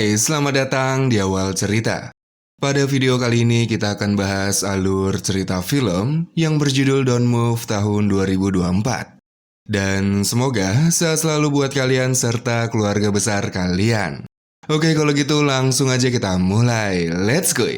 Hai, selamat datang di awal cerita. Pada video kali ini kita akan bahas alur cerita film yang berjudul Don't Move tahun 2024. Dan semoga sehat selalu buat kalian serta keluarga besar kalian. Oke, kalau gitu langsung aja kita mulai. Let's go!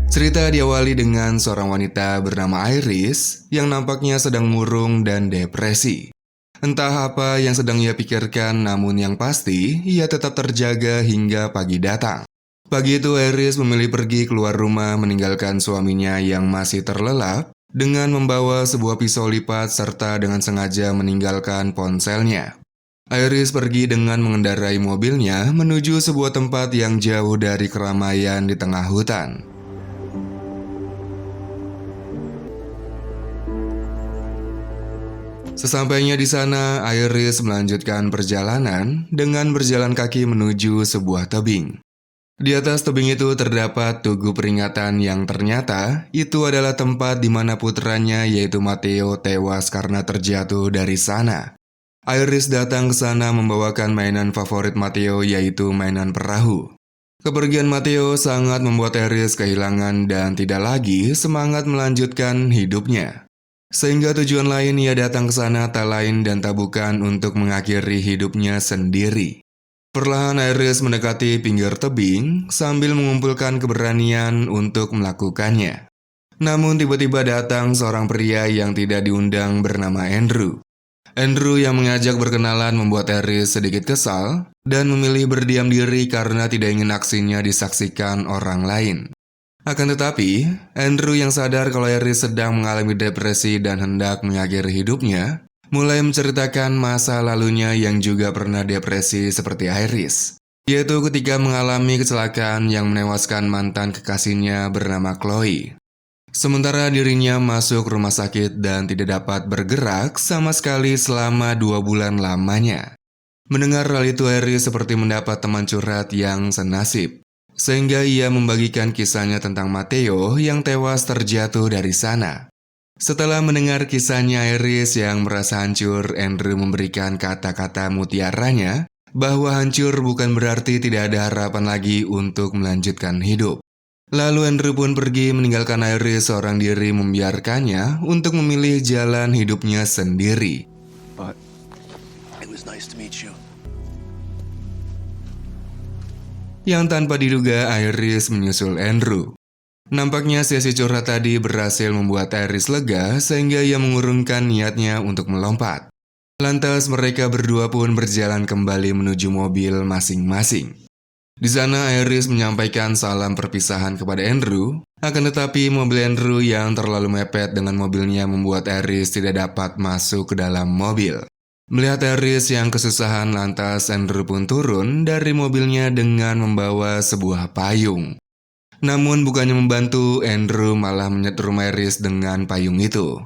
Cerita diawali dengan seorang wanita bernama Iris yang nampaknya sedang murung dan depresi. Entah apa yang sedang ia pikirkan, namun yang pasti ia tetap terjaga hingga pagi datang. Pagi itu Iris memilih pergi keluar rumah meninggalkan suaminya yang masih terlelap dengan membawa sebuah pisau lipat serta dengan sengaja meninggalkan ponselnya. Iris pergi dengan mengendarai mobilnya menuju sebuah tempat yang jauh dari keramaian di tengah hutan. Sesampainya di sana, Iris melanjutkan perjalanan dengan berjalan kaki menuju sebuah tebing. Di atas tebing itu terdapat tugu peringatan yang ternyata itu adalah tempat di mana putranya yaitu Matteo tewas karena terjatuh dari sana. Iris datang ke sana membawakan mainan favorit Matteo yaitu mainan perahu. Kepergian Matteo sangat membuat Iris kehilangan dan tidak lagi semangat melanjutkan hidupnya. Sehingga tujuan lain ia datang ke sana tak lain dan tak bukan untuk mengakhiri hidupnya sendiri. Perlahan Iris mendekati pinggir tebing sambil mengumpulkan keberanian untuk melakukannya. Namun tiba-tiba datang seorang pria yang tidak diundang bernama Andrew. Andrew yang mengajak berkenalan membuat Iris sedikit kesal dan memilih berdiam diri karena tidak ingin aksinya disaksikan orang lain. Akan tetapi, Andrew yang sadar kalau Iris sedang mengalami depresi dan hendak mengakhiri hidupnya, mulai menceritakan masa lalunya yang juga pernah depresi seperti Iris, yaitu ketika mengalami kecelakaan yang menewaskan mantan kekasihnya bernama Chloe. Sementara dirinya masuk rumah sakit dan tidak dapat bergerak sama sekali selama 2 bulan lamanya. Mendengar hal itu, Iris seperti mendapat teman curhat yang senasib. Sehingga ia membagikan kisahnya tentang Matteo yang tewas terjatuh dari sana. Setelah mendengar kisahnya Iris yang merasa hancur, Andrew memberikan kata-kata mutiaranya bahwa hancur bukan berarti tidak ada harapan lagi untuk melanjutkan hidup. Lalu Andrew pun pergi meninggalkan Iris seorang diri membiarkannya untuk memilih jalan hidupnya sendiri. It was nice to meet you. Yang tanpa diduga Iris menyusul Andrew. Nampaknya sesi curhat tadi berhasil membuat Iris lega sehingga ia mengurungkan niatnya untuk melompat. Lantas mereka berdua pun berjalan kembali menuju mobil masing-masing. Di sana Iris menyampaikan salam perpisahan kepada Andrew, akan tetapi mobil Andrew yang terlalu mepet dengan mobilnya membuat Iris tidak dapat masuk ke dalam mobil. Melihat Iris yang kesusahan, lantas Andrew pun turun dari mobilnya dengan membawa sebuah payung. Namun bukannya membantu, Andrew malah menyetrum Iris dengan payung itu.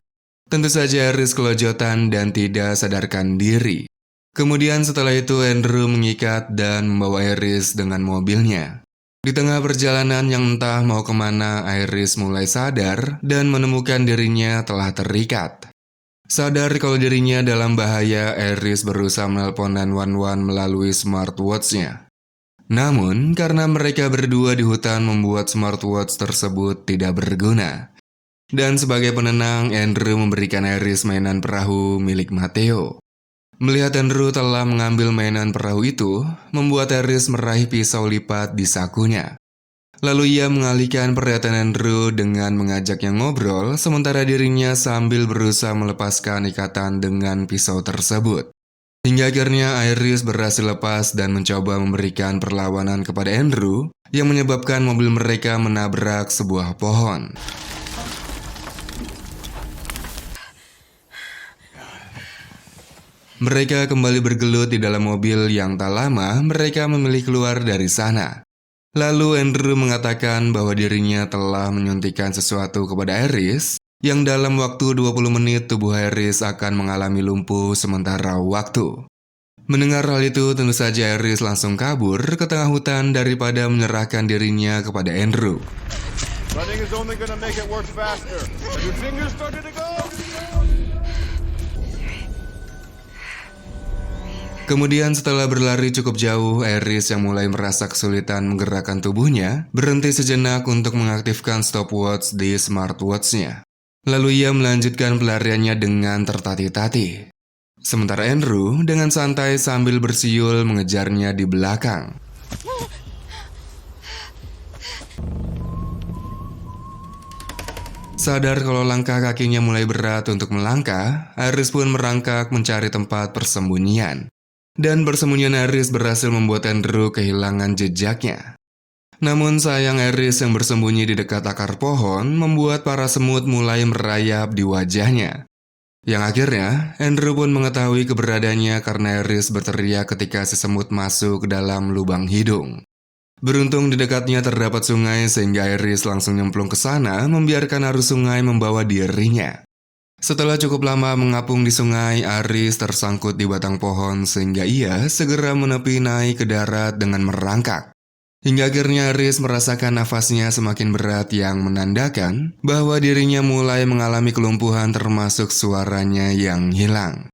Tentu saja Iris kelojotan dan tidak sadarkan diri. Kemudian setelah itu Andrew mengikat dan membawa Iris dengan mobilnya. Di tengah perjalanan yang entah mau kemana, Iris mulai sadar dan menemukan dirinya telah terikat. Sadar kalau dirinya dalam bahaya, Iris berusaha menelpon 911 melalui smartwatch-nya. Namun, karena mereka berdua di hutan membuat smartwatch tersebut tidak berguna. Dan sebagai penenang, Andrew memberikan Iris mainan perahu milik Matteo. Melihat Andrew telah mengambil mainan perahu itu, membuat Iris meraih pisau lipat di sakunya. Lalu ia mengalihkan perhatian Andrew dengan mengajaknya ngobrol, sementara dirinya sambil berusaha melepaskan ikatan dengan pisau tersebut. Hingga akhirnya Iris berhasil lepas dan mencoba memberikan perlawanan kepada Andrew, yang menyebabkan mobil mereka menabrak sebuah pohon. Mereka kembali bergelut di dalam mobil yang tak lama mereka memilih keluar dari sana. Lalu Andrew mengatakan bahwa dirinya telah menyuntikkan sesuatu kepada Iris, yang dalam waktu 20 menit tubuh Iris akan mengalami lumpuh sementara waktu. Mendengar hal itu, tentu saja Iris langsung kabur ke tengah hutan daripada menyerahkan dirinya kepada Andrew. Running is only gonna make it work faster. Have your fingers started to go? Kemudian setelah berlari cukup jauh, Iris yang mulai merasa kesulitan menggerakkan tubuhnya, berhenti sejenak untuk mengaktifkan stopwatch di smartwatch-nya. Lalu ia melanjutkan pelariannya dengan tertatih-tatih. Sementara Andrew dengan santai sambil bersiul mengejarnya di belakang. Sadar kalau langkah kakinya mulai berat untuk melangkah, Iris pun merangkak mencari tempat persembunyian. Dan persembunyian Iris berhasil membuat Andrew kehilangan jejaknya. Namun sayang, Iris yang bersembunyi di dekat akar pohon membuat para semut mulai merayap di wajahnya. Yang akhirnya, Andrew pun mengetahui keberadaannya karena Iris berteriak ketika si semut masuk ke dalam lubang hidung. Beruntung di dekatnya terdapat sungai sehingga Iris langsung nyemplung ke sana membiarkan arus sungai membawa dirinya. Setelah cukup lama mengapung di sungai, Iris tersangkut di batang pohon sehingga ia segera menepi naik ke darat dengan merangkak. Hingga akhirnya Iris merasakan nafasnya semakin berat yang menandakan bahwa dirinya mulai mengalami kelumpuhan termasuk suaranya yang hilang.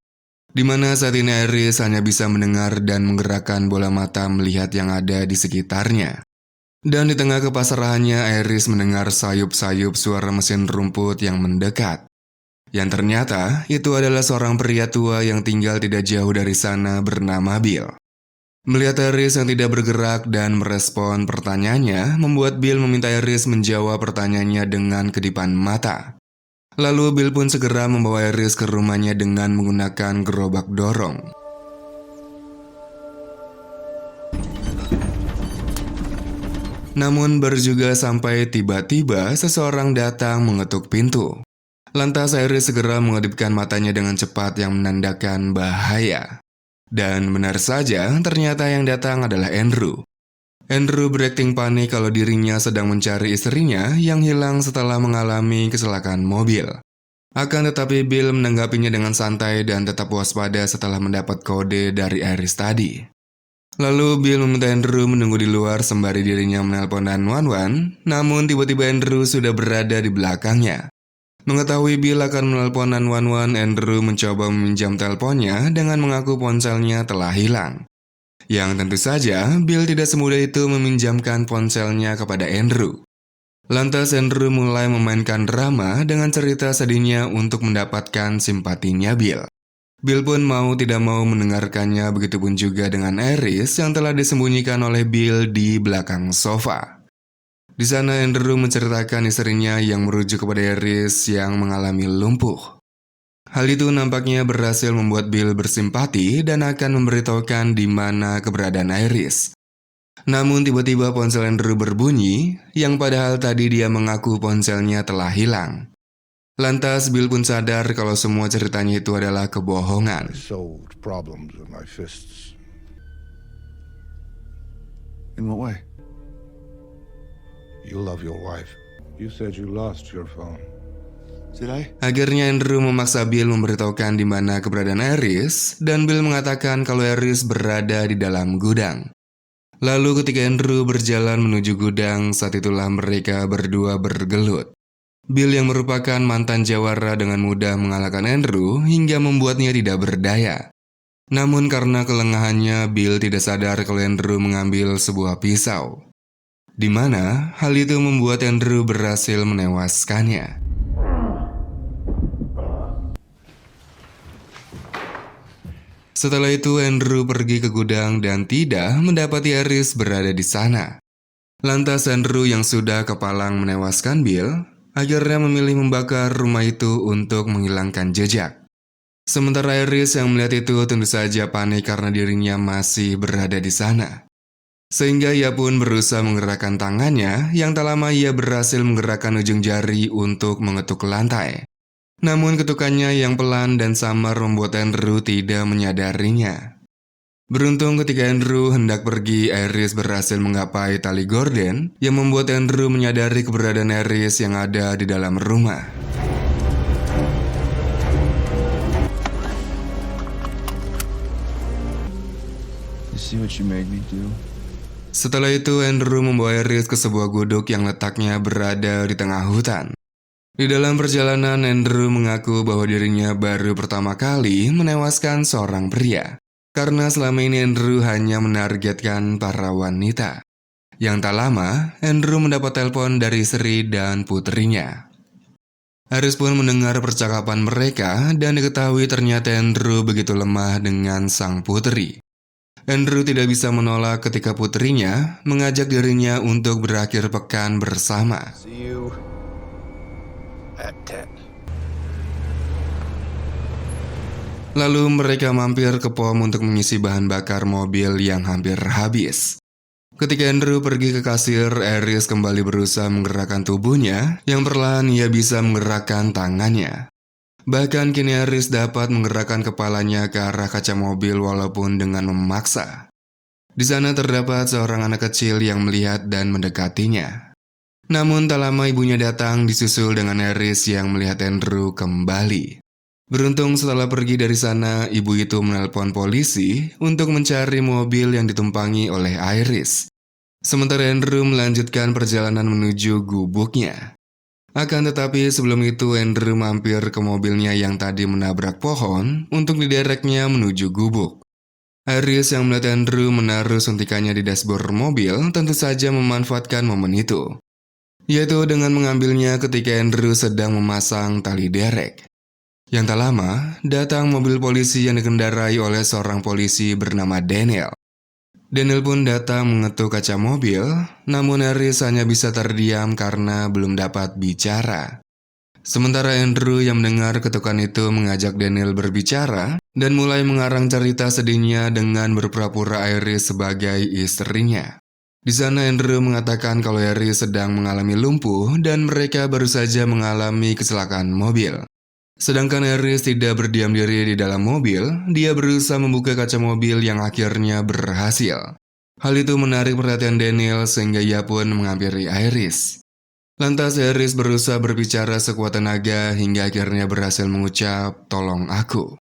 Di mana saat ini Iris hanya bisa mendengar dan menggerakkan bola mata melihat yang ada di sekitarnya. Dan di tengah kepasrahannya, Iris mendengar sayup-sayup suara mesin rumput yang mendekat. Yang ternyata itu adalah seorang pria tua yang tinggal tidak jauh dari sana bernama Bill. Melihat Iris yang tidak bergerak dan merespon pertanyaannya, membuat Bill meminta Iris menjawab pertanyaannya dengan kedipan mata. Lalu Bill pun segera membawa Iris ke rumahnya dengan menggunakan gerobak dorong. Namun baru juga sampai tiba-tiba seseorang datang mengetuk pintu. Lantas Iris segera mengedipkan matanya dengan cepat yang menandakan bahaya. Dan benar saja, ternyata yang datang adalah Andrew. Andrew berakting panik kalau dirinya sedang mencari istrinya yang hilang setelah mengalami kecelakaan mobil. Akan tetapi Bill menanggapinya dengan santai dan tetap waspada setelah mendapat kode dari Iris tadi. Lalu Bill meminta Andrew menunggu di luar sembari dirinya menelpon 911, namun tiba-tiba Andrew sudah berada di belakangnya. Mengetahui Bill akan menelpon 911, Andrew mencoba meminjam teleponnya dengan mengaku ponselnya telah hilang. Yang tentu saja, Bill tidak semudah itu meminjamkan ponselnya kepada Andrew. Lantas Andrew mulai memainkan drama dengan cerita sedihnya untuk mendapatkan simpatinya Bill. Bill pun mau tidak mau mendengarkannya, begitupun juga dengan Iris yang telah disembunyikan oleh Bill di belakang sofa. Di sana Andrew menceritakan istrinya yang merujuk kepada Iris yang mengalami lumpuh. Hal itu nampaknya berhasil membuat Bill bersimpati dan akan memberitahukan di mana keberadaan Iris. Namun tiba-tiba ponsel Andrew berbunyi, yang padahal tadi dia mengaku ponselnya telah hilang. Lantas Bill pun sadar kalau semua ceritanya itu adalah kebohongan. I solved problems with my fists. In what way? You love your wife. You said you lost your phone. Did I? Akhirnya Andrew memaksa Bill memberitahukan di mana keberadaan Iris, dan Bill mengatakan kalau Iris berada di dalam gudang. Lalu ketika Andrew berjalan menuju gudang, saat itulah mereka berdua bergelut. Bill yang merupakan mantan jawara dengan mudah mengalahkan Andrew hingga membuatnya tidak berdaya. Namun karena kelengahannya, Bill tidak sadar kalau Andrew mengambil sebuah pisau. Di mana hal itu membuat Andrew berhasil menewaskannya. Setelah itu Andrew pergi ke gudang dan tidak mendapati Iris berada di sana. Lantas Andrew yang sudah kepalang menewaskan Bill, akhirnya memilih membakar rumah itu untuk menghilangkan jejak. Sementara Iris yang melihat itu tentu saja panik karena dirinya masih berada di sana. Sehingga ia pun berusaha menggerakkan tangannya yang tak lama ia berhasil menggerakkan ujung jari untuk mengetuk lantai. Namun ketukannya yang pelan dan samar membuat Andrew tidak menyadarinya. Beruntung ketika Andrew hendak pergi, Iris berhasil menggapai tali gorden yang membuat Andrew menyadari keberadaan Iris yang ada di dalam rumah. You see what you made me do? Setelah itu Andrew membawa Iris ke sebuah guduk yang letaknya berada di tengah hutan. Di dalam perjalanan, Andrew mengaku bahwa dirinya baru pertama kali menewaskan seorang pria. karena selama ini Andrew hanya menargetkan para wanita. Yang tak lama, Andrew mendapat telepon dari Sri dan putrinya. Haris pun mendengar percakapan mereka dan diketahui ternyata Andrew begitu lemah dengan sang putri. Andrew tidak bisa menolak ketika putrinya mengajak dirinya untuk berakhir pekan bersama. See you at 10. Lalu mereka mampir ke pom untuk mengisi bahan bakar mobil yang hampir habis. Ketika Andrew pergi ke kasir, Iris kembali berusaha menggerakkan tubuhnya, yang perlahan ia bisa menggerakkan tangannya. Bahkan kini Iris dapat menggerakkan kepalanya ke arah kaca mobil walaupun dengan memaksa. Di sana terdapat seorang anak kecil yang melihat dan mendekatinya. Namun tak lama ibunya datang disusul dengan Iris yang melihat Andrew kembali. Beruntung setelah pergi dari sana, ibu itu menelpon polisi untuk mencari mobil yang ditumpangi oleh Iris. Sementara Andrew melanjutkan perjalanan menuju gubuknya. Akan tetapi sebelum itu Andrew mampir ke mobilnya yang tadi menabrak pohon untuk didereknya menuju gubuk. Iris yang melihat Andrew menaruh suntikannya di dashboard mobil tentu saja memanfaatkan momen itu, yaitu dengan mengambilnya ketika Andrew sedang memasang tali derek. Yang tak lama, datang mobil polisi yang dikendarai oleh seorang polisi bernama Daniel. Daniel pun datang mengetuk kaca mobil, namun Iris hanya bisa terdiam karena belum dapat bicara. Sementara Andrew yang mendengar ketukan itu mengajak Daniel berbicara dan mulai mengarang cerita sedihnya dengan berpura-pura Iris sebagai istrinya. Di sana Andrew mengatakan kalau Iris sedang mengalami lumpuh dan mereka baru saja mengalami kecelakaan mobil. Sedangkan Iris tidak berdiam diri di dalam mobil, dia berusaha membuka kaca mobil yang akhirnya berhasil. Hal itu menarik perhatian Daniel sehingga ia pun menghampiri Iris. Lantas Iris berusaha berbicara sekuat tenaga hingga akhirnya berhasil mengucap, "Tolong aku."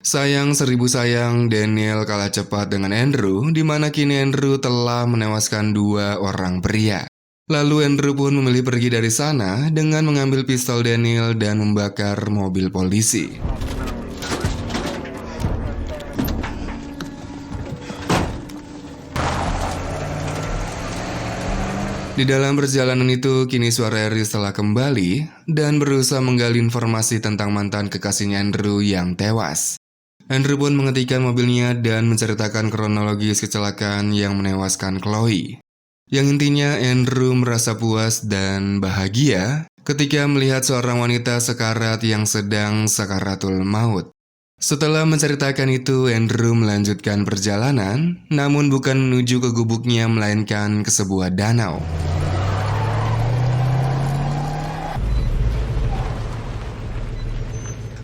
Sayang seribu sayang, Daniel kalah cepat dengan Andrew, di mana kini Andrew telah menewaskan 2 orang pria. Lalu Andrew pun memilih pergi dari sana dengan mengambil pistol Daniel dan membakar mobil polisi. Di dalam perjalanan itu, kini suara Iris telah kembali dan berusaha menggali informasi tentang mantan kekasihnya Andrew yang tewas. Andrew pun mengetikkan mobilnya dan menceritakan kronologis kecelakaan yang menewaskan Chloe. Yang intinya Andrew merasa puas dan bahagia ketika melihat seorang wanita sekarat yang sedang sakaratul maut. Setelah menceritakan itu, Andrew melanjutkan perjalanan, namun bukan menuju ke gubuknya melainkan ke sebuah danau.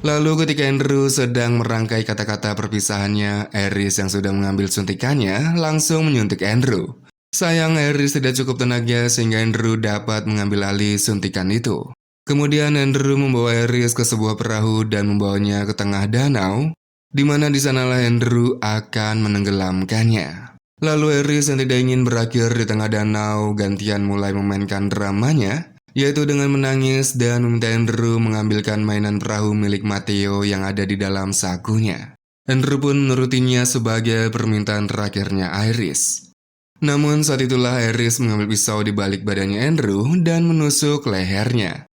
Lalu ketika Andrew sedang merangkai kata-kata perpisahannya, Iris yang sudah mengambil suntikannya langsung menyuntik Andrew. Sayang Iris tidak cukup tenaga sehingga Andrew dapat mengambil alih suntikan itu. Kemudian Andrew membawa Iris ke sebuah perahu dan membawanya ke tengah danau, di mana di sanalah Andrew akan menenggelamkannya. Lalu Iris yang tidak ingin berakhir di tengah danau gantian mulai memainkan dramanya, yaitu dengan menangis dan meminta Andrew mengambilkan mainan perahu milik Matteo yang ada di dalam sakunya. Andrew pun menurutinya sebagai permintaan terakhirnya Iris. Namun saat itulah Iris mengambil pisau di balik badannya Andrew dan menusuk lehernya.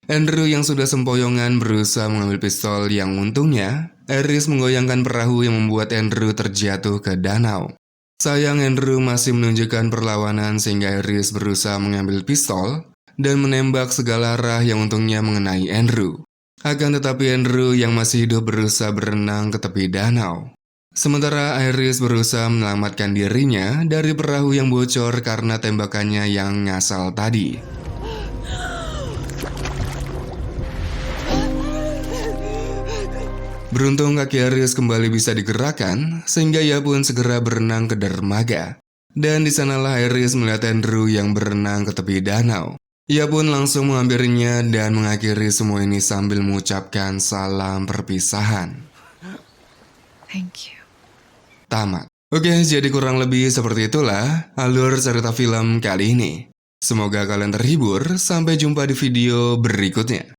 Andrew yang sudah sempoyongan berusaha mengambil pistol yang untungnya, Iris menggoyangkan perahu yang membuat Andrew terjatuh ke danau. Sayang Andrew masih menunjukkan perlawanan sehingga Iris berusaha mengambil pistol dan menembak segala arah yang untungnya mengenai Andrew. Akan tetapi Andrew yang masih hidup berusaha berenang ke tepi danau. Sementara Iris berusaha menyelamatkan dirinya dari perahu yang bocor karena tembakannya yang ngasal tadi. Beruntung kaki Iris kembali bisa digerakkan, sehingga ia pun segera berenang ke dermaga. Dan di sanalah Iris melihat Andrew yang berenang ke tepi danau. Ia pun langsung menghampirinya dan mengakhiri semua ini sambil mengucapkan salam perpisahan. Thank you. Tamat. Oke, jadi kurang lebih seperti itulah alur cerita film kali ini. Semoga kalian terhibur, sampai jumpa di video berikutnya.